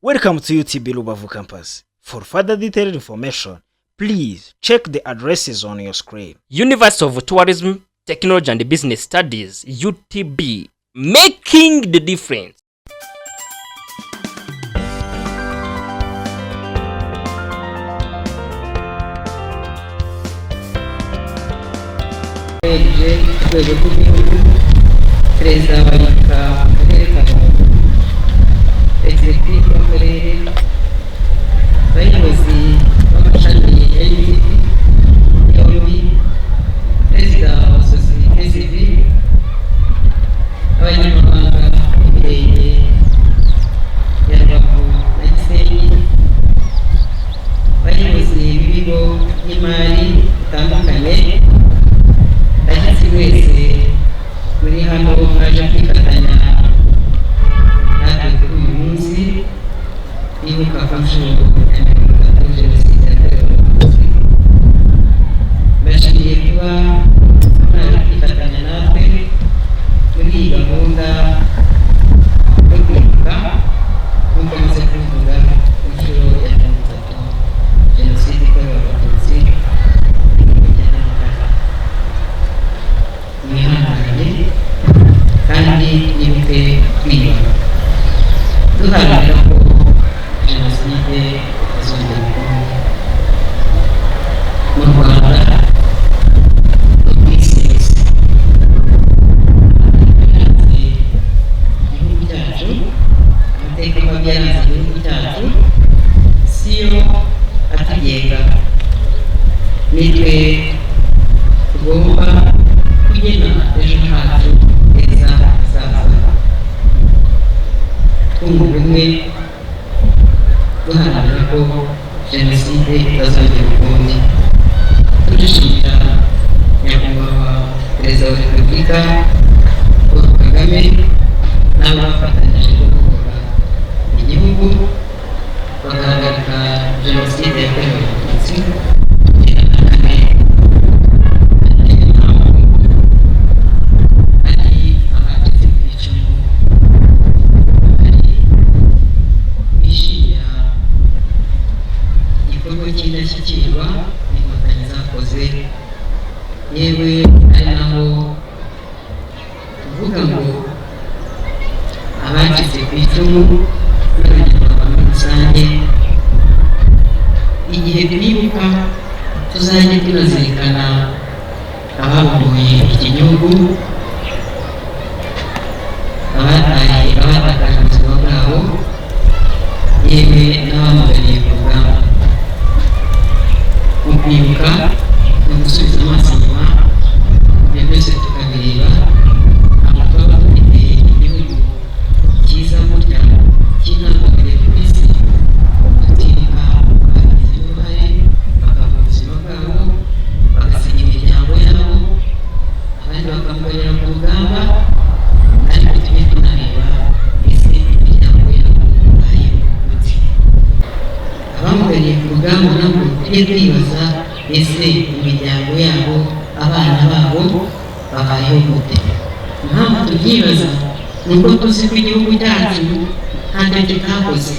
Welcome to UTB Rubavu campus. For further detailed information, please check the addresses on your screen. University of Tourism, Technology and Business Studies, UTB, making the difference. Perezida wa Akarere ka Rubavu, executive w'Akarere, abayobozi b'amashami ya UTB yombi, perezida wa sosiyete sivile, abanyamabanga b'imirenge ya Rubavu na Gisenyi, abayobozi b'ibigo by'imari bitandukanye, abagizi wese muri hano aje kwifatanya natwe kuri uyu munsi bibuka ku nshuro ya mirongo itatu Jenoside yakorewe Abatutsi. Bashimiye kuba mwaje kwifatanya natwe muri iyi gahunda yo kwibuka nk'uko maze kubivuga ku nshuro ya mirongo itatu Jenoside yakorewe Abatutsi. Mwihangane kandi nibuke kwiyubaka duharanira ko Jenoside izongera ukundi mu Rwanda no ku isi yose. Igihugu cyacu, amateka mabi yaranze igihugu cyacu siyo atugenga, nitwe tugomba kugena ejo hacu heza hazaza twunga ubumwe duharanira ko Jenoside itazongera ukundi. Turishimira nyakubahwa perezida wa Repubulika Paul Kagame n'abafatanyije kubohora igihugu bagahagarika Jenoside yakorewe Abatutsi. Cy'indashyikirwa inkotanyi zakoze, yewe ari naho tuvuga ngo abacitse ku icumu n'abanyarwanda muri rusange, igihe twibuka tuzajye tunazirikana ababohoye iki gihugu, abatakaje ubuzima bwabo, yewe n'abamugariye ku rugamba. Kwibuka no gusubiza amaso inyuma, ibyo byose tukabireba, ntabwo twaba dufite igihugu cyiza gutya cy'intangarugero ku isi tutibuka abagize uruhare bakava ubuzima bwabo bagasiga imiryango yabo, abandi bakamugarira ku rugamba, ariko tujye tunareba ese imiryango yabo bayeho gute. Abamugariye ku rugamba nabo tujye twibaza ese imiryango yabo, abana babo babayeho gute. Impamvu tubyibaza ni uko tuzi ko igihugu cyacu ntacyo kitakoze,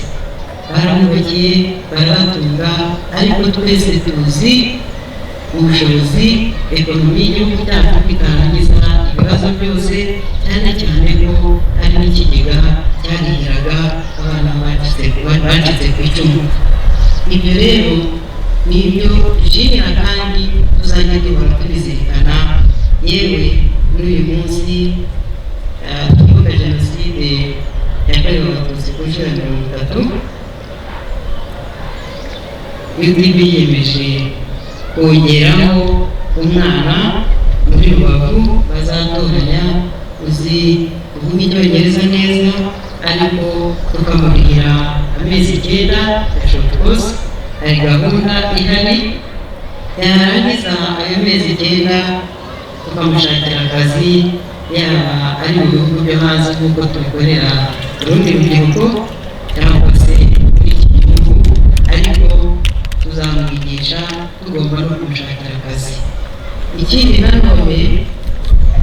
baramubakiye barabatunga, ariko twese tuzi ubushobozi ekonomi y'igihugu cyacu ikarangiza ibibazo byose, cyane cyane ko hari n'ikigega cyarihiraga abana bacitse ku icumu. Ibyo rero ni ibyo dushimira kandi tuzajya duhora tubizirikana, yewe muri uyu munsi twibuka Jenoside yakorewe Abatutsi ku nshuro ya mirongo itatu. Biyemeje kongeraho umwana muri Rubavu bazatoranya uzi kuvuga Icyongereza neza, ariko tukamurihira amezi 9 ya short course. Hari gahunda ihari, yarangiza ayo mezi 9 tukamushakira akazi, yaba ari mu bihugu byo hanze nk'uko tubikorera urundi rubyiruko cyangwa se muri iki gihugu, ariko tuzamwigisha tugomba no kumushakira akazi. Ikindi nanone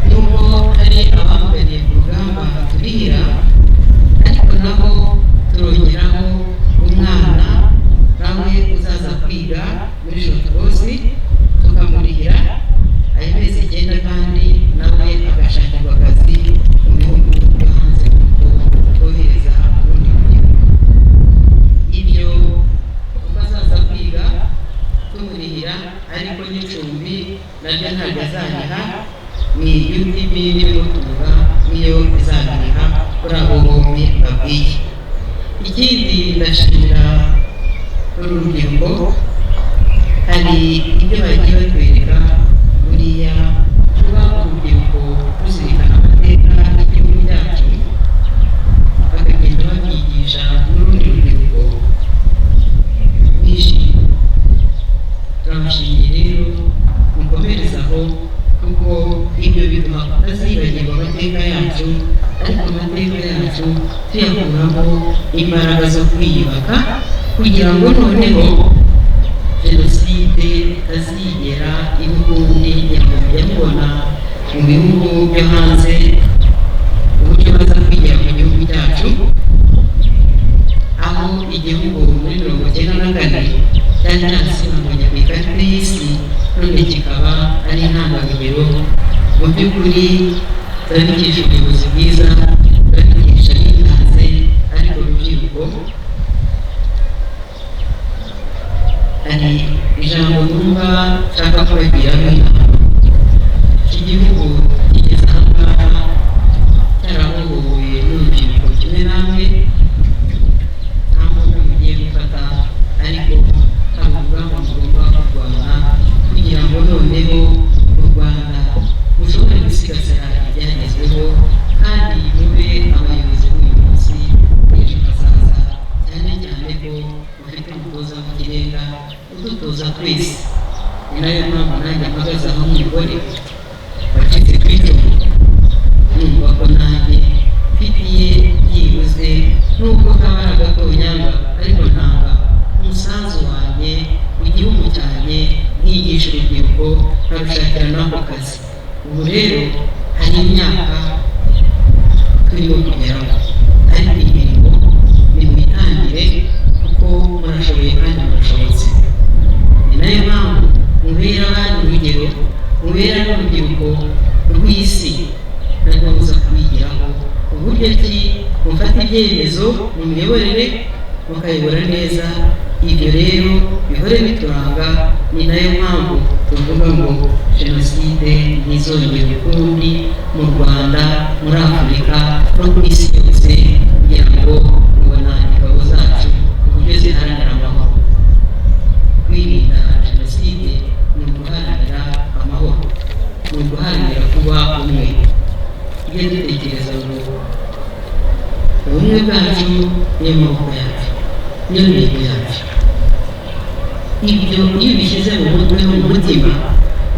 ni uko hari abamugariye ku rugamba turihira, ariko nabo turongeraho ikindi ndashimira urubyiruko, hari ibyo bagiye batwereka buriya kuba urubyiruko ruzirikana amateka y'igihugu cyacu bakagenda babyigisha n'urundi rubyiruko bishimye. Turabashimiye rero, mukomerezaho kuko ibyo bituma tutazibagirwa amateka yacu, ariko amateka yacu tuyakuramo imbaraga zo kwiyubaka kugira ngo noneho jenoside itazigera ibukundi yakujya mubona mu bihugu byo hanze uburyo baza kwigira mu gihugu cyacu, aho igihugu muri 1994 cyari cyasibanganya ku ikarita y'isi, none kikaba ari intangarugero. Mu by'ukuri turabikesha ubuyobozi bwiza, turabikesha bitanze, ariko urubyiruko hari ijambo numva nshaka kubabwiraho. Iki gihugu kigeze aha ngaha cyarahohowe n'urubyiruko kimwe namwe, nta muntu mugiye gufata, ariko hari urugamba mugomba kurwana kugira ngo noneho u Rwanda rushobore gusigasira ibyagezweho, kandi mube abayobozi b'uyu munsi n'ejo hazaza, cyane cyane ko mufite umutoza w'ikirenga udutoza twese. Ni nayo mpamvu nanjye mpagaze aho umugore wacitse ku icumu, numva ko nanjye mfitiye byibuze n'ubwo kaba ari agatonyanga, ariko ntanga umusanzu wanjye mu gihugu cyanjye, nkigisha urubyiruko nkarushakira n'ako kazi. Ubu rero hari imyaka turimo kugeraho, ariko imirimo nimwitangire kuko murashoboye kandi murashobotse. Ni nayo mpamvu mubera abandi urugero, mubera n'urubyiruko rw'isi narwo ruza kubigiraho, uburyo ki mufata ibyemezo mu miyoborere mukayobora neza. Ibyo rero bihore bituranga. Ni nayo mpamvu tuvuga ngo jenoside ntizongere ukundi mu Rwanda, muri Afurika no ku isi yose, kugira ngo mubona ingabo zacu uburyo ziharanira amahoro. Kwirinda jenoside ni uguharanira amahoro, ni uguharanira kuba umwe. Tujye dutekereza ngo ubumwe bwacu niyo maboko yacu, niyo ntego yacu. Ibyo iyo bishyize mu mutwe no mu mutima,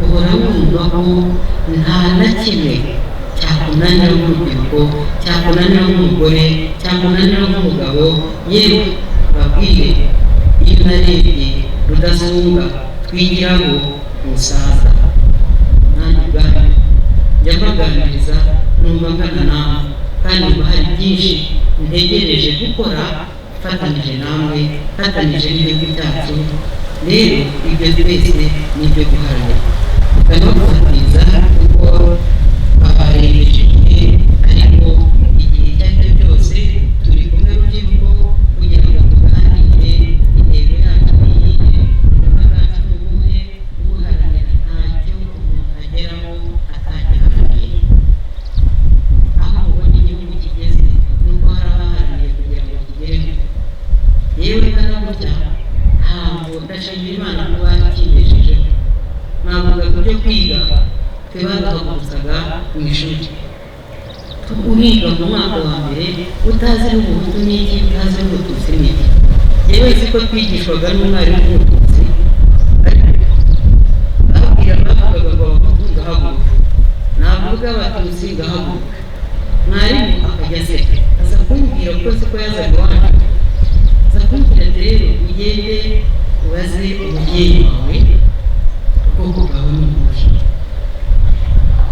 uhora wumva ko nta na kimwe cyakunanira nk'urubyiruko, cyakunanira nk'umugore, cyakunanira nk'umugabo. Yewe babwire, iyo narebye Rudasumbwa twigiraho umusaza, nanjye ubwanjye njya mbaganiriza, numva ngana nawe, kandi uba hari byinshi ntegereje gukora mfatanyije namwe, mfatanyije n'igihugu cyacu. Rero ibyo twese ni ibyo guharanira, tukanagufatiriza kuko babarebeje igihe, ariko igihe icyo ari cyo cyose turi kumwe urubyiruko kugira ngo tuganire intego yacu niyihe, ubuzima bwacu ni ubuhe, guharanira ntacyo umuntu ageraho atagiharaniye. Aho mubona igihugu kigeze nuko hari abaharaniye kugira ngo kigereho. Yewe kanamutya ntabwo ndashimira Imana kuba kigejejeho. Navuga ku byo kwiga twe baduhagurukaga mu ishuri, uriga mu mwaka wa mbere utazi n'ubuhutu n'iki, utazi n'ubututsi n'iki. Yewe si ko twigishwaga n'umwarimu w'umututsi, bavugaga ngo abahutu ngahaguruka, navuga abatutsi ngahaguruka. Mwarimu akajya aseka, aza kumbwira ko siko yazaga iwacu, aza kumbwira ati rero ugende ubaze umubyeyi wawe ubwoko bwawe ni ubuhe,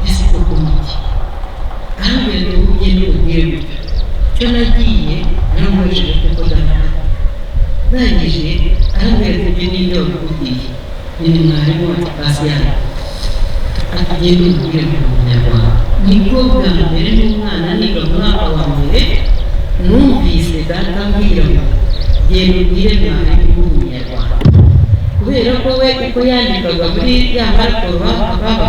ese koko ni iki? Arambwira ngo ugende ubwire gutyo. Cyo nagiye naramubajije kuko dahari, ndangije arambwira ati ibyo ni ibyo wakubwiye, ni mwarimu wacu Pasiyani, ati ugende ubwire mu Munyarwanda. Nibwo bwa mbere n'umwana niga mu mwaka wa mbere numvise data ambwira ngo genda ubwire mwarimu w'Umunyarwanda, kubera ko we uko yandikaga muri ya maraporo babaga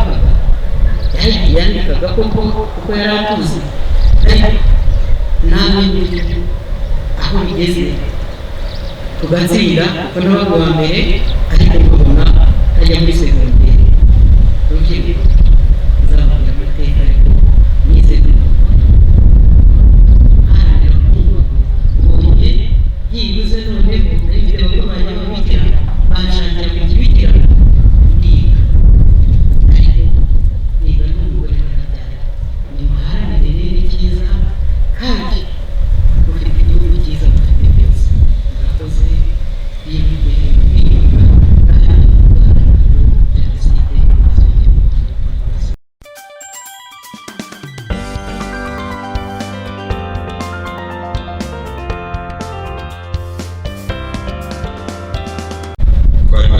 yandikaga koko uko yari atuzi. Ariko namwe aho bigeze tugatsinda kuko n'abagabo wa mbere ariko ukabona ajya muri segonderi urubyiruko nzababwira amateka ariko nize yibuze none ifite bakuru banjye babikira banshakira mu kibikira ndiga ariko niga n'umugore barabyara nyuma haranire ni cyiza kandi ufite igihugu cyiza ufite byose murakoze yibuke kwibuka kandi jenoside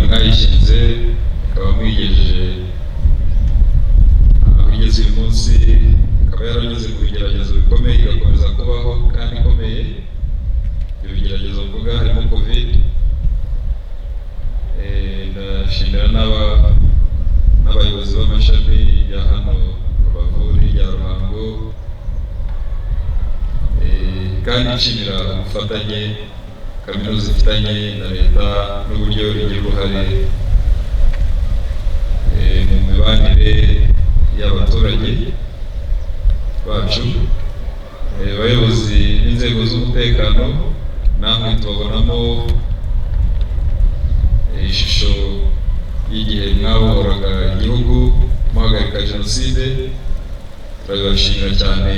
mwayishinze akaba mwigejeje abigeze uyu munsi akaba yaranyuze mu bigeragezo bikomeye igakomeza kubaho kandi ikomeye. Ibyo bigeragezo mvuga harimo covid. Ndashimira n'abayobozi b'amashami ya hano Rubavu ya Ruhango, kandi nshimira ubufatanye kaminuza ifitanye na leta n'uburyo igira uruhare mu mibanire y'abaturage bacu. Abayobozi b'inzego z'umutekano namwe tubabonamo ishusho y'igihe mwabohoraga igihugu muhagarika jenoside, turabibashimira cyane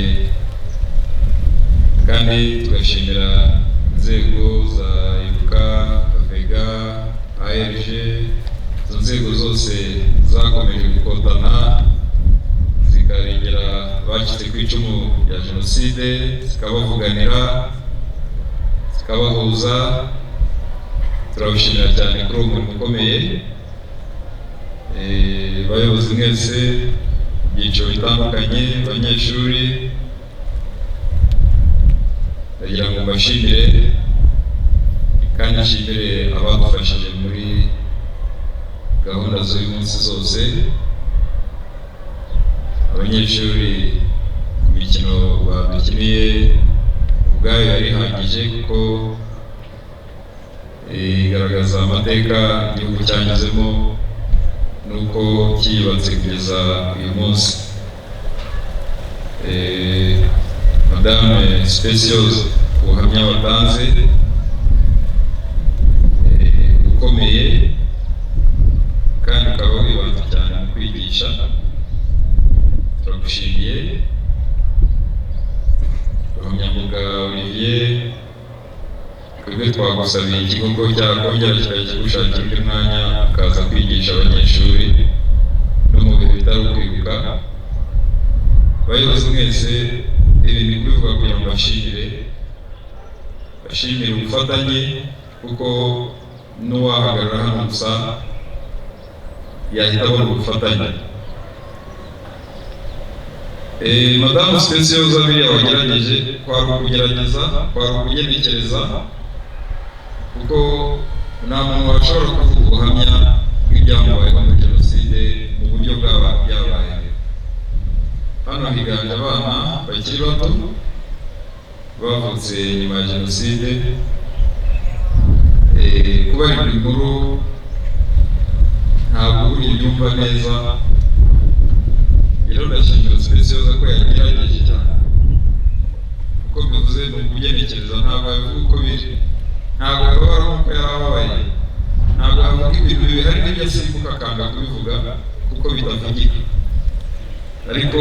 kandi tugashimira inzego za ibuka, avega, ARG, izo nzego zose zakomeje gukotana zikarengera abacitse ku icumu rya jenoside, zikabavuganira, zikabahuza. Turabishimira cyane kuri uwo murimo ukomeye. Abayobozi mwese mu byiciro bitandukanye, abanyeshuri, ndagira ngo mbashimire kandi nshimire abadufashije muri gahunda z'uyu munsi zose. Abanyeshuri imikino badukiniye ubwayo yari ihagije kuko igaragaza amateka igihugu cyanyuzemo nuko cyiyubatse kugeza uyu munsi. Madame Speciose ubuhamya watanze ukomeye kandi ukaba wibanze cyane mu kwigisha, turagushimiye. Ruhamyambuga Olivier, twebwe twagusabiye ikigo ko cyakongera kikajya kigushakira undi mwanya ukaza kwigisha abanyeshuri no mu bihe bitari ukwibuka. Abayobozi mwese ibintu bivuga kugira ngo bashimire ubufatanye, kuko n'uwahagarara hano gusa yahita abona ubufatanye. Madamu Speciose biriya wagerageje kwari ukugerageza, kwari ukugenekereza, kuko nta muntu washobora kuvuga ubuhamya bw'ibyamubayeho muri jenoside mu buryo byabaye. Hano higanje abana bakiri bato bavutse nyuma ya jenoside. Kubarira inkuru ntabwo buri byumva neza. Rero ndashimira Speciose ko yagerageje cyane, kuko bivuze ni ukugenekereza, ntabwo yavuga uko biri, ntabwo yababara nk'uko yarababaye, ntabwo yavuga ibintu bihari n'ibyo asimbuka akanga kubivuga kuko bitavugika. Ariko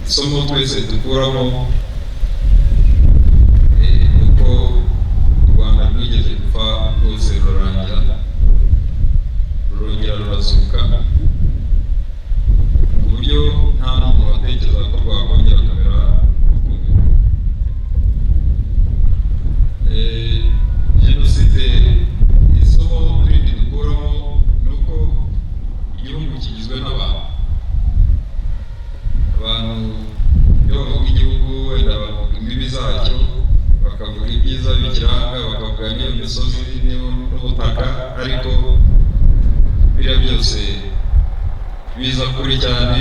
isomo twese dukuramo nuko u Rwanda rwigeze gupfa rwose rurarangira, rurongera rurazuka, ku buryo nta muntu watekereza ko rwakongera kumera ukundi. Jenoside isomo rindi dukuramo ni uko igihugu kigizwe n'abantu. Iyo bavuga igihugu wenda bavuga imbibi zacyo, bakavuga ibyiza bikiranga, bakavuga n'iyo misozi n'ubutaka, ariko biriya byose biza kure cyane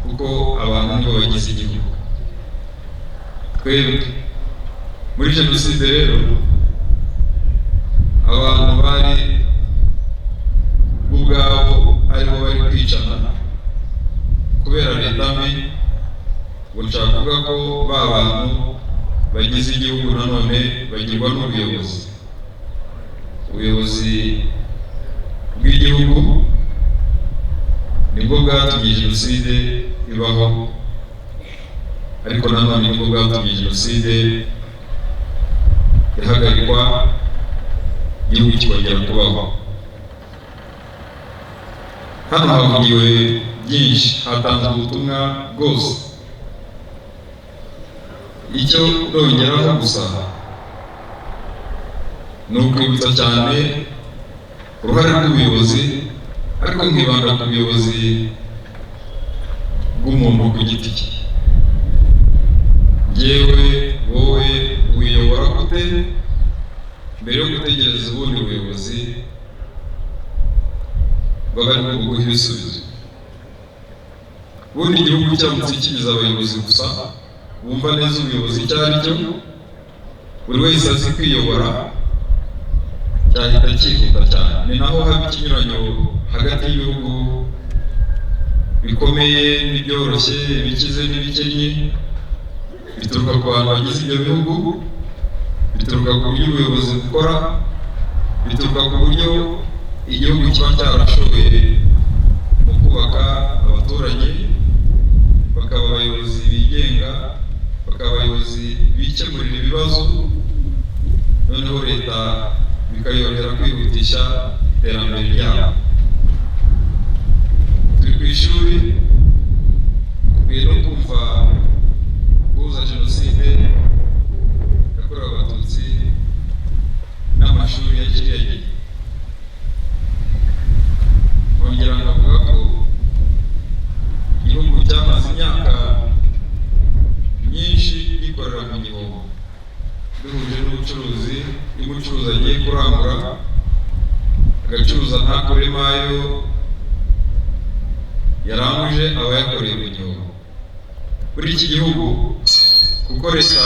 kuko abantu nibo bagize igihugu. Twebwe muri jenoside rero nshaka kuvuga ko ba bantu bagize igihugu nanone bagirwa n'ubuyobozi. Ubuyobozi bw'igihugu nibwo bwatumye jenoside ibaho, ariko nanone nibwo bwatumye jenoside ihagarikwa, igihugu kikongera kubaho. Hano havugiwe byinshi, hatanzwe ubutumwa bwose. Icyo nongeraho gusa ni ukwibutsa cyane uruhare rw'ubuyobozi, ariko nkibanda ku buyobozi bw'umuntu ku giti cye. Yewe wowe wiyobora gute mbere yo gutegereza ubundi buyobozi bw'abari kuguha ibisubizo? Ubundi igihugu cyamutse kigize abayobozi gusa bumva neza ubuyobozi icyo ari cyo, buri wese azi kwiyobora, cyahita cyihuta cyane. Ni naho haba ikinyuranyo hagati y'ibihugu bikomeye n'ibyoroshye, ibikize n'ibikennye. Bituruka ku bantu bagize ibyo bihugu, bituruka ku buryo ubuyobozi bukora, bituruka ku buryo igihugu kiba cyarashoboye mu kubaka abaturage, bakaba abayobozi bigenga, bakaba abayobozi bikemurira ibibazo, noneho leta bikayorohera kwihutisha iterambere ryabo. Turi ku ishuri, dukwiye no kumva guhuza jenoside yakorewe Abatutsi n'amashuri ya kiriya gihe. Kongera ngavuga ko igihugu cyamaze imyaka myinshi gikorera mu gihombo, duhuje n'ubucuruzi. Iyo umucuruzi agiye kurangura agacuruza ntakuremo ayo yaranguje, aba yakoreye mu gihombo. Kuri iki gihugu kuko leta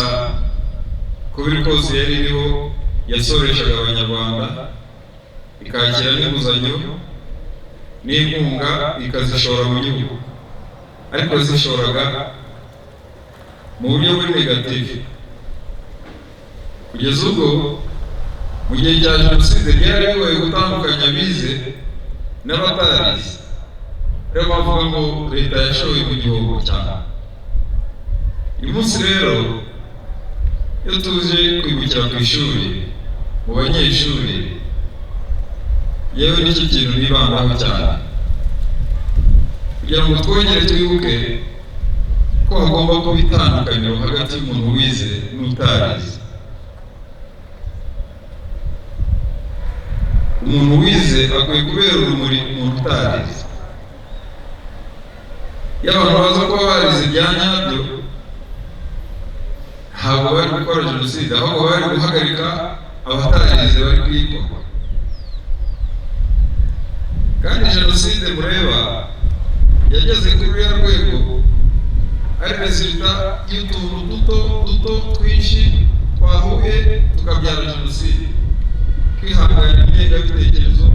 uko biri kose yari iriho yasoreshaga abanyarwanda, ikakira n'inguzanyo n'inkunga ikazishora mu gihugu, ariko zishoraga mu buryo buri negatifu, kugeza ubwo mu gihe cya jenoside byari bigoye gutandukanya abize n'abatarize. Rero bavuga ngo leta yashoye mu gihombo cyane. Uyu munsi rero iyo tuje kwibukira ku ishuri, mu banyeshuri, yewe nicyo kintu nibandaho cyane, kugira ngo twongere twibuke ko hagomba kuba itandukaniro hagati y'umuntu wize n'utarize. Umuntu wize akwiye kubera urumuri umuntu utarize. Iyo abantu baza kuba barize ibya nyabyo, ntabwo bari gukora jenoside, ahubwo bari guhagarika abatarize bari kuyikora. Kandi jenoside mureba yageze kuri ruriya rwego ari resulta y'utuntu duto twinshi twahuye tukabyara jenoside. Kwihangana ingengabitekerezo,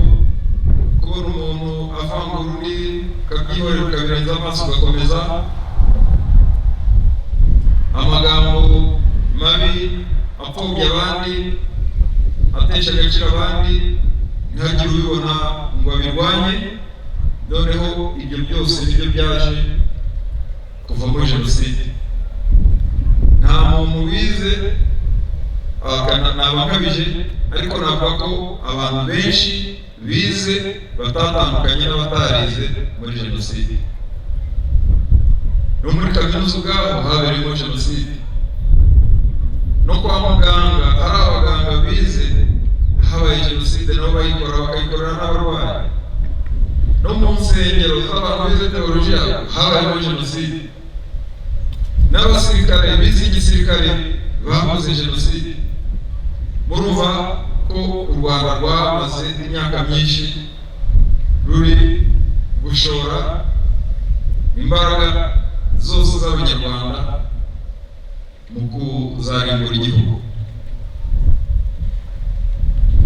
kubona umuntu avangura undi ukabyihorera ukabirenza amaso ugakomeza, amagambo mabi apfobya abandi, atesha agaciro abandi, ntihagire ubibona ngo abirwanye. Noneho ibyo byose nibyo byaje kuva muri jenoside. Nta muntu wize nabakabije, ariko navuga ko abantu benshi bize batatandukanye n'abatarize muri jenoside. No muri kaminuza ubwabo habereyemo jenoside, no kwa muganga hari abaganga bize habaye jenoside nabo bayikora, bakayikorera n'abarwayi. No mu nsengero z'abantu bize teolojiya habayemo jenoside, n'abasirikare bize igisirikare bakoze jenoside. Murumva ko u Rwanda rwamaze imyaka myinshi ruri gushora imbaraga zose z'abanyarwanda mu kuzarimbura igihugu.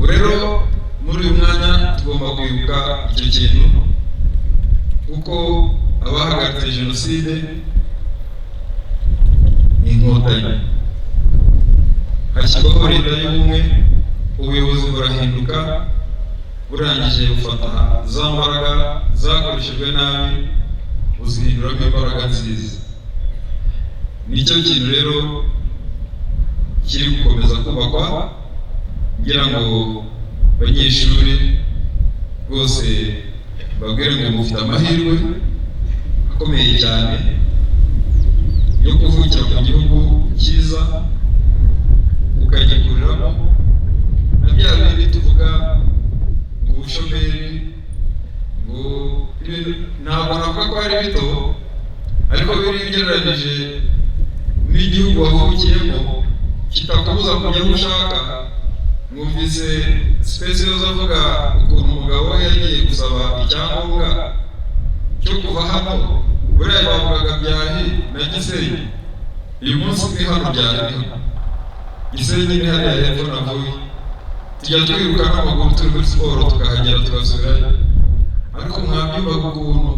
Rero muri uyu mwanya tugomba kwibuka icyo kintu, kuko abahagaritse jenoside inkotanyi, hashyirwaho leta y'ubumwe, ubuyobozi burahinduka, burangije bufata za mbaraga zakoreshejwe nabi buzihinduramo imbaraga nziza. Nicyo kintu rero kiri gukomeza kubakwa, ngira ngo abanyeshuri bose babwire ngo mufite amahirwe akomeye cyane yo kuvukira mu gihugu cyiza ukagikuriramo, na bya bindi tuvuga ngo ubushomeri, ngo ntabwo navuga ko ari bito, ariko biri ugereranije n'igihugu wavukiyemo kitakubuza kujya aho ushaka. Mwumvise Specials avuga ukuntu umugabo yagiye gusaba icyangombwa cyo kuva hano, buriya bavugaga Byahi na Gisenyi, uyu munsi ni hano Byahi, Gisenyi ni hariya hepfo navuye, tujya twiruka n'amaguru turi muri siporo tukahagera tugasubirayo. Ariko mwabyumvaga ukuntu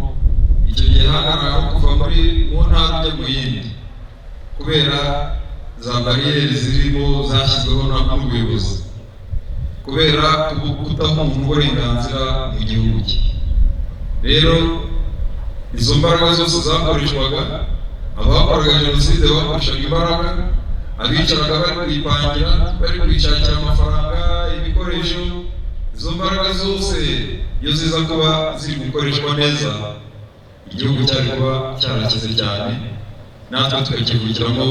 icyo gihe hangana kuva muri mu ntara ujya mu yindi, kubera za bariyeri zirimo zashyizweho n'ubuyobozi, kubera kutaha umuntu uburenganzira mu gihugu cye. Rero izo mbaraga zose zakoreshwaga, abakoraga jenoside bakoreshaga imbaraga, abicaraga bari kuyipangira, bari kwishakira amafaranga, ibikoresho. Izo mbaraga zose iyo ziza kuba ziri gukoreshwa neza, igihugu cyari kuba cyarakize cyane, natwe tukakivukiramo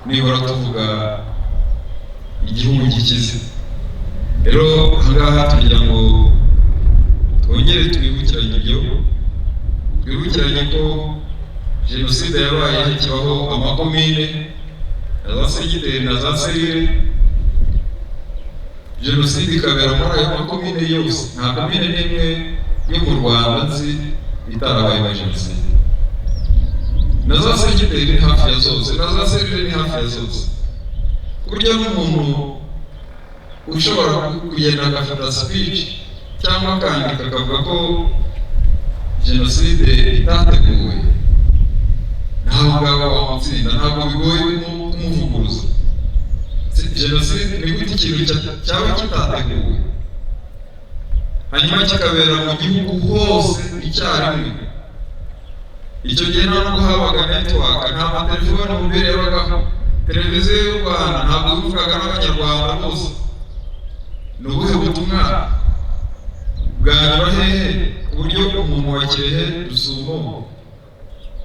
nibura tuvuga igihugu gikize. Rero ahangaha tugira ngo twongere twibukiranye ibyo, twibukiranye ko jenoside yabaye hakibaho amakomine na za segiteri na za serire. Jenoside ikabera muri ayo makomine yose, nta komine n'imwe yo mu Rwanda nzi itarabaye muri jenoside. Na za segiteri ni hafi ya zose, na za serire ni hafi ya zose, ku buryo n'umuntu ushobora kugenda agafata speech cyangwa akandika akavuga ko jenoside itateguwe, ntawe ubwaba wamutsinda, ntabwo bigoye kumuvuguruza. Jenoside ni gute ikintu cyaba kitateguwe hanyuma kikabera mu gihugu hose icyarimwe? Icyo gihe ntabwo habaga network, nta matelefone mobile yabagaho, televiziyo y'u Rwanda ntabwo bivugaga n'abanyarwanda bose. Ni ubuhe butumwa bwanyura hehe ku buryo umuntu wa Kirehe, Rusumo,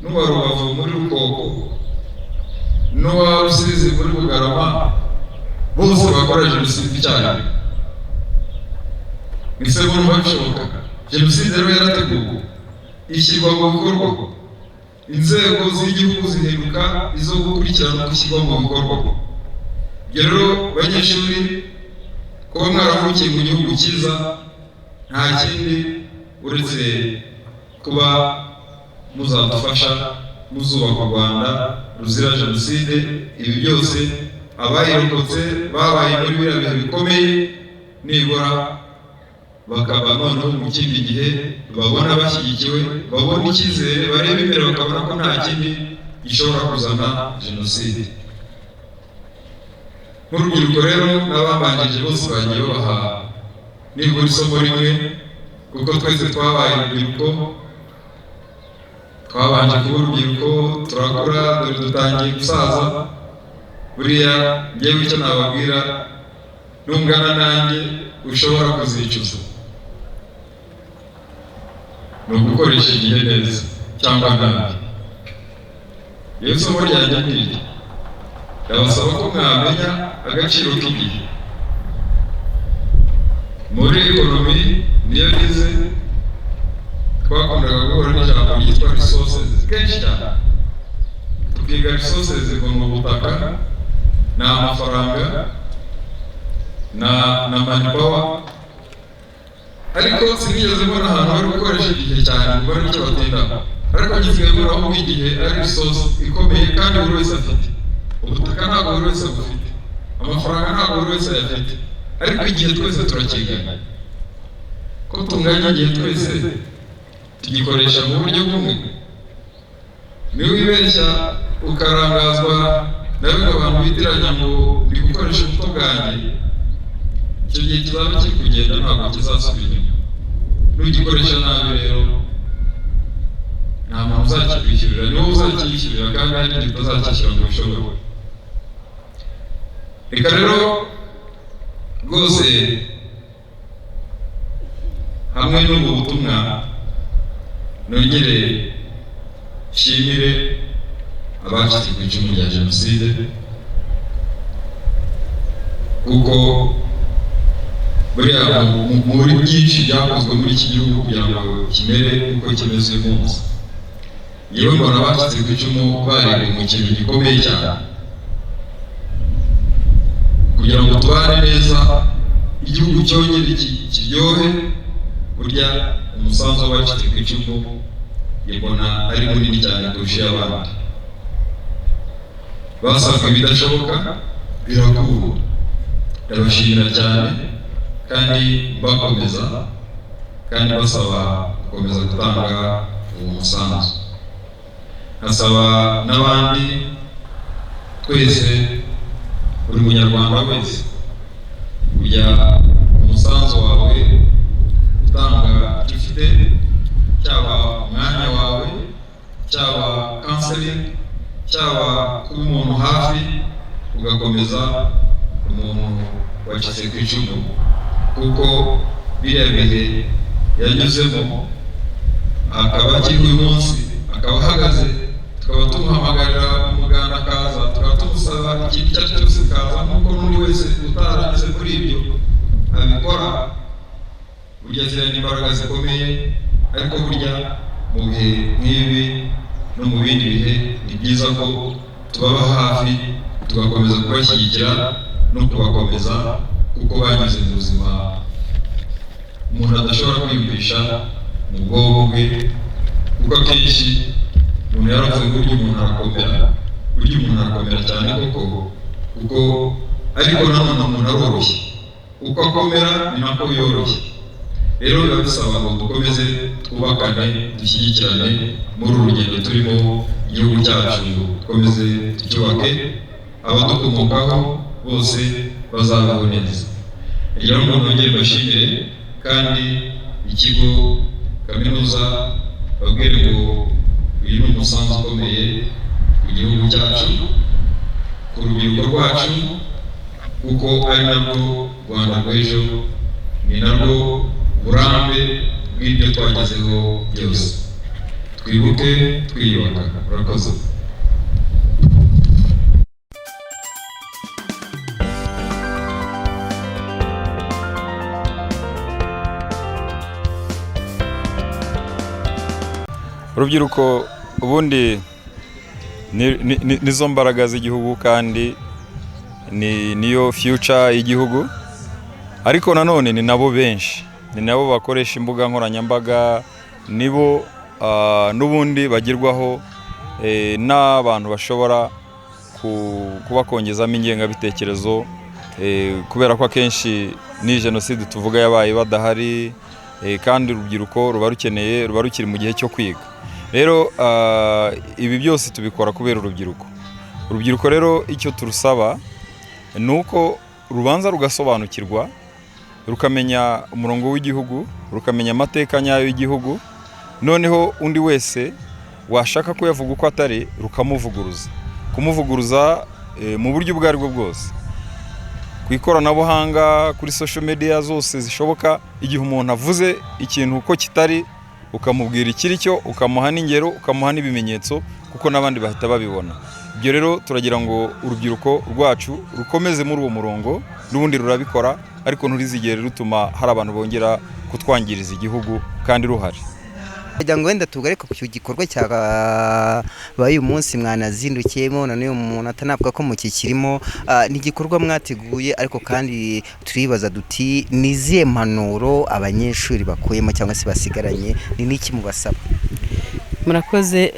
n'uwa Rubavu muri Rukoko, n'uwa Rusizi muri Bugarama bose bakora jenoside icyarimwe? Ese bumva bishoboka? Jenoside rero yarateguwe, ishyirwa mu bikorwa, inzego z'igihugu zihinduka izo gukurikirana gushyirwa mu bikorwa. Rero banyeshuri, kuba mwaravukiye mu gihugu cyiza nta kindi uretse kuba muzadufasha muzubaka u Rwanda ruzira jenoside. Ibi byose abayirokotse babaye muri biriya bihe bikomeye, nibura bakaba noneho mu kindi gihe babona bashyigikiwe, babona icyizere, bareba imbere bakabona ko nta kindi gishobora kuzana jenoside. Nk'urubyiruko rero n'ababanjije bose bagiye babaha nibura isomo rimwe, kuko twese twabaye urubyiruko, twabanje kuba urubyiruko turakura, dore dutangiye gusaza. Buriya ngewe icyo nababwira, nungana nanjye ushobora kuzicuza, ni ugukoresha igihe neza cyangwa nabi. Iyo isomo ryanjye n'iryo, ndabasaba ko mwamenya agaciro k'igihe. Muri ekonomi niyo nize, twakundaga guhura n'ijambo ryitwa resources kenshi cyane. Tukiga resources ngo mu butaka, ni amafaranga na manpower, ariko sinigeze mbona ahantu bari gukoresha igihe cyane ngo bari icyo batindaho. Ariko ngiye mbona aho igihe ari resource ikomeye kandi buri wese afite. Ubutaka ntabwo buri wese bufite, amafaranga ntabwo buri wese ayafite, ariko igihe twese turakigana. Ko tunganya igihe twese tugikoresha mu buryo bumwe. Niba wibeshya ukarangazwa ndavuga abantu bitiranya ngo ndi gukoresha ubuto bwanjye, icyo gihe kizaba kiri kugenda ntabwo kizasubira inyuma. Nugikoresha nabi rero nta muntu uzakikwishyurira, niwo uzakishyurira kandi hari igihe utazakishyura ngo bishoboke. Reka rero rwose hamwe n'ubu butumwa nongere nshimire abacitse ku icumu rya Jenoside, kuko buriya muri byinshi byakozwe muri iki gihugu kugira ngo kimere uko kimeze uyu munsi. Yewe mbona abacitse ku icumu bari mu kintu gikomeye cyane kugira ngo tubane neza, igihugu cyongere kiryohe. Burya umusanzu w'abacitse ku icumu mbona ari munini cyane kurusha abandi. Basabwe ibidashoboka birakura, ndabashimira cyane kandi bakomeza kandi basaba gukomeza gutanga uwo musanzu. Nkasaba n'abandi twese, buri munyarwanda wese kujya umusanzu wawe utanga ufite, cyaba umwanya wawe, cyaba counseling, cyaba kuba umuntu hafi, ugakomeza umuntu wacitse ku icumu, kuko biriya bihe yanyuzemo akaba akiri uyu munsi, akaba ahagaze, tukaba tumuhamagarira umuganda akaza, tukaba tumusaba ikintu icyo ari cyo cyose kaza, nk'uko n'undi wese utaranyuze muri ibyo abikora. Burya ziriya ni imbaraga zikomeye, ariko burya mu bihe nk'ibi no mu bindi bihe ni byiza ko tubaba hafi, tugakomeza kubashyigikira no kubakomeza, kuko banyuze mu buzima umuntu adashobora kwiyumvisha mu bwonko bwe, kuko akenshi umuntu yaravuze ngo burya umuntu arakomera cyane koko, kuko ariko nanone umuntu aroroshye, uko akomera ni nako yoroshye. Rero biba bisaba ngo dukomeze twubakane, dushyigikirane muri uru rugendo turimo, igihugu cyacu dukomeze tucyubake, abadukomokaho bose bazabaho neza. Rero nongere mbashimire, kandi ikigo kaminuza babwire ngo uyu ni umusanzu ukomeye ku gihugu cyacu, ku rubyiruko rwacu, kuko ari narwo Rwanda rw'ejo, ni narwo burambe bw'ibyo twagezeho byose. Twibuke twiyubaka. Murakoze. Urubyiruko ubundi nizo mbaraga z'igihugu, kandi niyo future y'igihugu, ariko nanone ni nabo benshi, ni nabo bakoresha imbuga nkoranyambaga, nibo n'ubundi bagirwaho n'abantu bashobora kubakongezamo ingengabitekerezo, kubera ko akenshi ni Jenoside tuvuga yabaye badahari, kandi urubyiruko ruba rukiri mu gihe cyo kwiga. Rero ibi byose tubikora kubera urubyiruko rero icyo turusaba ni uko rubanza rugasobanukirwa, rukamenya umurongo w'igihugu, rukamenya amateka nyayo y'igihugu, noneho undi wese washaka ko yavuga uko atari kumuvuguruza mu buryo ubwo ari bwo bwose, ku ikoranabuhanga, kuri social media zose zishoboka. Igihe umuntu avuze ikintu uko kitari, ukamubwira ikiri cyo, ukamuha n'ingero, ukamuha n'ibimenyetso, kuko n'abandi bahita babibona. Ibyo rero turagira ngo urubyiruko rwacu rukomeze muri uwo murongo, n'ubundi rurabikora, ariko nturizigere rutuma hari abantu bongera kutwangiriza igihugu kandi ruhari. Kugira ngo wenda tugaruke ku gikorwa cyabaye uyu munsi mwanazindukiyemo, none umuntu atanavuga ko mukikirimo, ni igikorwa mwateguye, ariko kandi turibaza duti ni izihe mpanuro abanyeshuri bakuyemo cyangwa se basigaranye, ni n'iki mubasaba? Murakoze.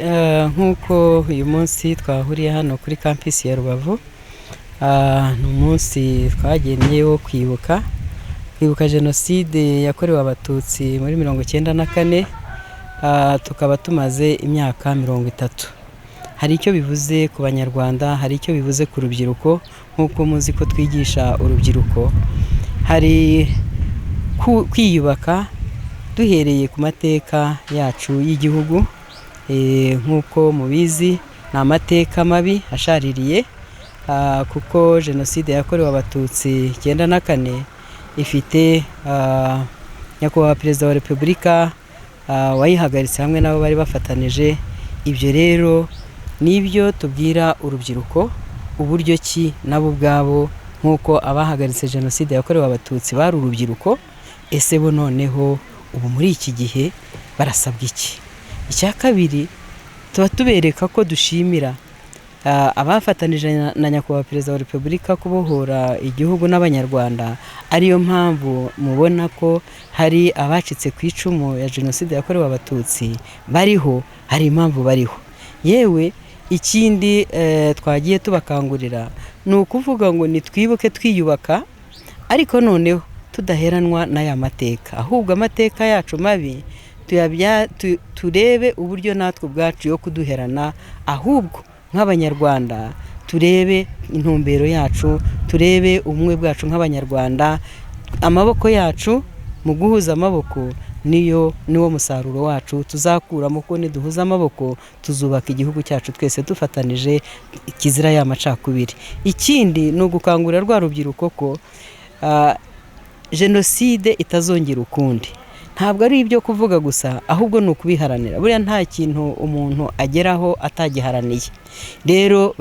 Nk'uko uyu munsi twahuriye hano kuri campus ya Rubavu, ni umunsi twagennye wo kwibuka Jenoside yakorewe Abatutsi muri 1994. Tukaba tumaze imyaka 30. hari icyo bivuze ku banyarwanda, hari icyo bivuze ku rubyiruko. Nk'uko muzi ko twigisha urubyiruko, hari kwiyubaka duhereye ku mateka yacu y'igihugu. Nk'uko mubizi ni amateka mabi ashaririye, kuko jenoside yakorewe abatutsi 94 ifite nyakubahwa perezida wa repubulika wayihagaritse hamwe nabo bari bafatanije. Ibyo rero nibyo tubwira urubyiruko, uburyo ki nabo ubwabo nk'uko abahagaritse jenoside yakorewe abatutsi bari urubyiruko, ese bo noneho ubu muri iki gihe barasabwa iki? Icya kabiri, tuba tubereka ko dushimira abafatanije na nyakubahwa perezida wa repubulika kubohora igihugu n'abanyarwanda. Ariyo mpamvu mubona ko hari abacitse ku icumu ya jenoside yakorewe abatutsi bariho, hari impamvu bariho. Yewe ikindi twagiye tubakangurira ni ukuvuga ngo nitwibuke twiyubaka, ariko noneho tudaheranwa n'aya mateka, ahubwo amateka yacu mabi turebe uburyo natwe ubwacu yo kuduherana, ahubwo nk'abanyarwanda turebe intumbero yacu, turebe ubumwe bwacu nk'abanyarwanda. Amaboko yacu mu guhuza amaboko niwo musaruro wacu tuzakuramo, ko niduhuza amaboko tuzubaka igihugu cyacu twese dufatanije, kizira ya macakubiri. Ikindi ni ugukangurira rwa rubyiruko ko jenoside itazongera ukundi. Ntabwo ari ibyo kuvuga gusa, ahubwo ni ukubiharanira. Buriya nta kintu umuntu ageraho atagiharaniye. Rero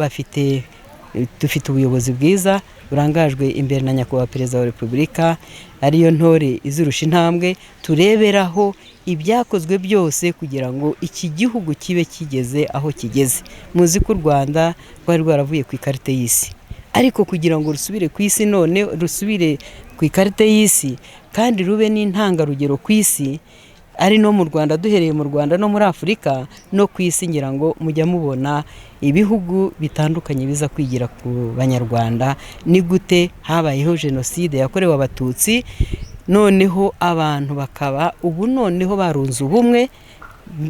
dufite ubuyobozi bwiza burangajwe imbere na nyakubahwa perezida wa repubulika, ariyo ntore izirusha intambwe. Tureberaho ibyakozwe byose kugira ngo iki gihugu kibe kigeze aho kigeze. Muzi ko u Rwanda rwari rwaravuye ku ikarita y'isi, ariko kugira ngo rusubire ku isi, none rusubire ku ikarita y'isi kandi rube n'intangarugero ku isi, ari no mu Rwanda, duhereye mu Rwanda no muri Afurika no ku isi. Ngira ngo mujya mubona ibihugu bitandukanye biza kwigira ku banyarwanda ni gute habayeho jenoside yakorewe abatutsi, noneho abantu bakaba ubu noneho barunze ubumwe,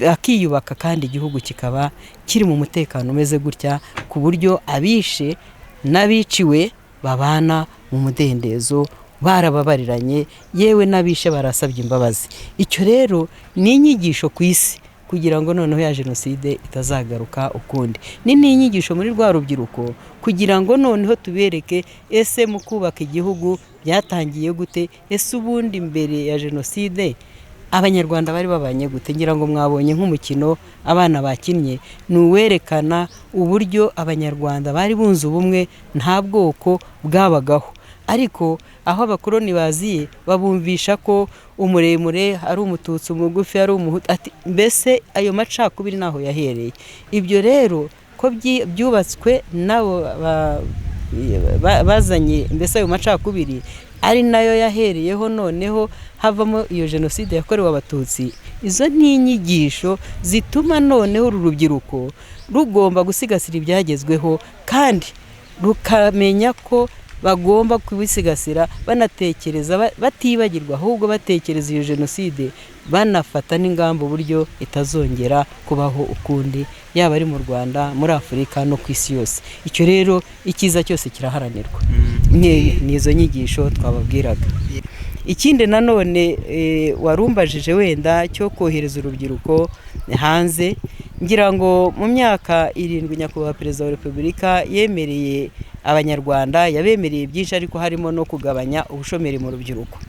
akiyubaka, kandi igihugu kikaba kiri mu mutekano umeze gutya, ku buryo abishe n'abiciwe babana mu mudendezo, barababariranye, yewe n'abishe barasabye imbabazi. Icyo rero ni inyigisho ku isi, kugira ngo noneho ya jenoside itazagaruka ukundi. Ni n'inyigisho muri rwa rubyiruko, kugira ngo noneho tubereke ese mu kubaka igihugu byatangiye gute, ese ubundi mbere ya jenoside abanyarwanda bari babanye gute. Ngira ngo mwabonye nk'umukino abana bakinnye, ni uwerekana uburyo abanyarwanda bari bunze ubumwe, nta bwoko bwabagaho. Ariko aho abakoloni baziye babumvisha ko umuremure ari umututsi, umugufi ari umuhutu, ati mbese ayo macakubiri naho yahereye. Ibyo rero ko byubatswe nabo bazanye mbese ayo macakubiri, ari nayo yahereyeho noneho havamo iyo jenoside yakorewe abatutsi. Izo ni inyigisho zituma noneho uru rubyiruko rugomba gusigasira ibyagezweho, kandi rukamenya ko bagomba kubisigasira banatekereza, batibagirwa, ahubwo batekereza iyo jenoside, banafata n'ingamba uburyo itazongera kubaho ukundi, yaba ari mu Rwanda, muri Afurika no ku isi yose. Icyo rero icyiza cyose kiraharanirwa. Ni izo nyigisho twababwiraga. Ikindi nanone warumbajije wenda cyo kohereza urubyiruko hanze, ngira ngo mu myaka 7 nyakubahwa perezida wa repubulika yemereye abanyarwanda, yabemereye byinshi, ariko harimo no kugabanya ubushomeri mu rubyiruko.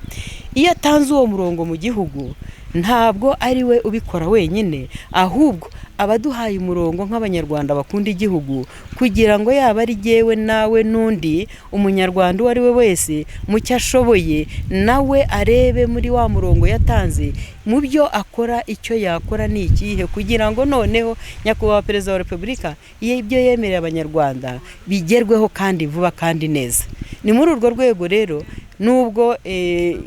Iyo atanze uwo murongo mu gihugu, ntabwo ari we ubikora wenyine, ahubwo abaduhaye umurongo nk'abanyarwanda bakunda igihugu, kugira ngo yaba ari jyewe nawe n'undi umunyarwanda uwo ari we wese mu cyo ashoboye, nawe arebe muri wa murongo yatanze, mu byo akora icyo yakora ni ikihe, kugira ngo noneho nyakubahwa perezida wa repubulika ibyo yemereye abanyarwanda bigerweho kandi vuba kandi neza. Ni muri urwo rwego rero, nubwo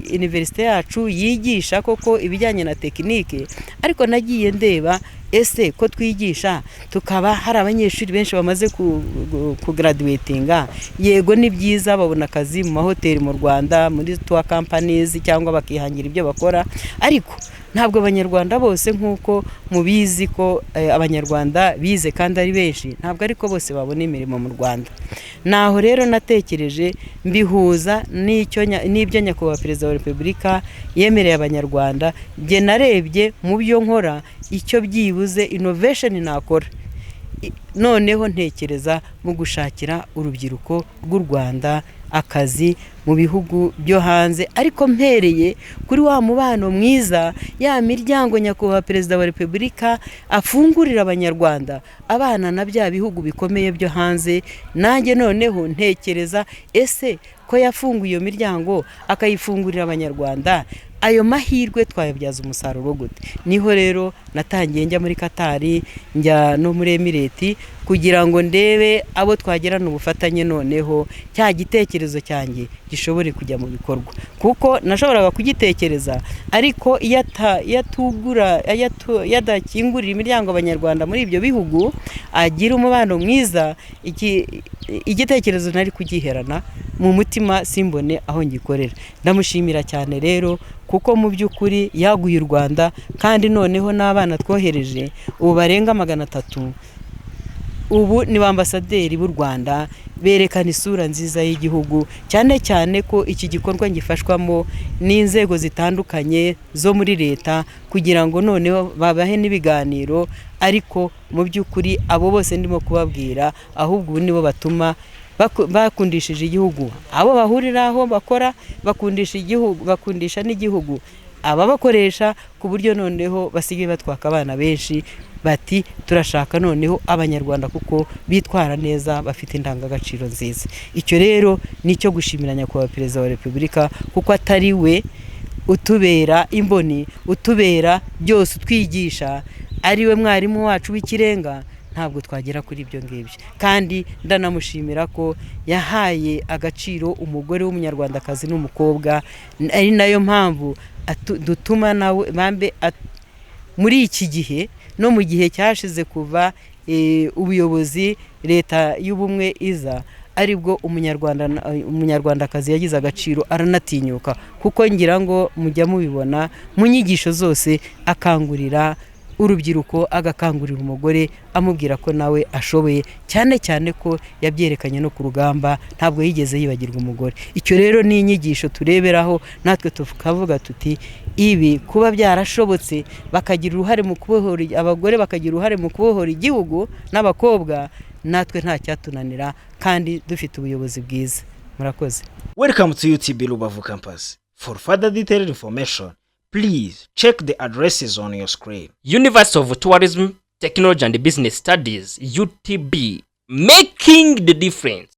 universite yacu yigisha koko ibijyanye na tekinike, ariko nagiye ndeba ese ko twigisha tukaba hari abanyeshuri benshi bamaze kugraduatinga, yego ni byiza, babona akazi mu mahoteli mu Rwanda, muri tour companies, cyangwa bakihangira ibyo bakora, ariko ntabwo abanyarwanda bose nk'uko mubizi ko abanyarwanda bize kandi ari benshi, ntabwo ariko bose babona imirimo mu Rwanda. Naho rero natekereje mbihuza n'ibyo nyakubahwa perezida wa repubulika yemereye abanyarwanda. Nge narebye mu byo nkora icyo byibuze innovation nakora, noneho ntekereza mu gushakira urubyiruko rw'u Rwanda akazi mu bihugu byo hanze, ariko mpereye kuri wa mubano mwiza, ya miryango nyakubahwa perezida wa repubulika afungurira abanyarwanda abana na bya bihugu bikomeye byo hanze. Nanjye noneho ntekereza ese ko yafunguye iyo miryango akayifungurira abanyarwanda, ayo mahirwe twayabyaza umusaruro gute? Niho rero natangiye njya muri Katari, njya no muri Emireti kugira ngo ndebe abo twagerana ubufatanye, noneho cya gitekerezo cyanjye gishobore kujya mu bikorwa. Kuko nashoboraga kugitekereza, ariko yadakingurira imiryango abanyarwanda muri ibyo bihugu, agira umubano mwiza, igitekerezo nari kugiherana mu mutima simbone aho ngikorera. Ndamushimira cyane rero, kuko mu by'ukuri yaguye u Rwanda, kandi noneho n'abana twohereje ubu barenga 300 ubu ni ambasaderi b'u Rwanda, berekana isura nziza y'igihugu, cyane cyane ko iki gikorwa ngifashwamo n'inzego zitandukanye zo muri leta, kugira ngo noneho babahe n'ibiganiro. Ariko mu by'ukuri abo bose ndimo kubabwira, ahubwo nibo batuma bakundishije igihugu, abo bahuriraho bakora bakundisha igihugu, bakundisha n'igihugu ababakoresha, ku buryo noneho basigaye batwaka abana benshi. Bati turashaka noneho abanyarwanda kuko bitwara neza, bafite indangagaciro nziza. Icyo rero nicyo gushimira nyakubahwa perezida wa repubulika, kuko atari we utubera imboni, utubera byose, utwigisha, ari we mwarimu wacu w'ikirenga, ntabwo twagera kuri ibyo ngibyo. Kandi ndanamushimira ko yahaye agaciro umugore w'umunyarwandakazi n'umukobwa, ari nayo mpamvu dutuma nawe bambe muri iki gihe no mu gihe cyashize kuva ubuyobozi leta y'ubumwe iza, aribwo umunyarwandakazi yagize agaciro, aranatinyuka, kuko ngira ngo mujya mubibona mu nyigisho zose akangurira urubyiruko, agakangurira umugore, amubwira ko nawe ashoboye, cyane cyane ko yabyerekanye no ku rugamba, ntabwo yigeze yibagirwa umugore. Icyo rero ni inyigisho tureberaho, natwe tukavuga tuti ibi kuba byarashobotse, bakagira uruhare mu kubohora, abagore bakagira uruhare mu kubohora igihugu n'abakobwa, natwe nta cyatunanira, kandi dufite ubuyobozi bwiza. Murakoze. Welcome to UTB Rubavu campus. For further detailed information, please check the addresses on your screen. University of Tourism, Technology and Business Studies, UTB, making the difference.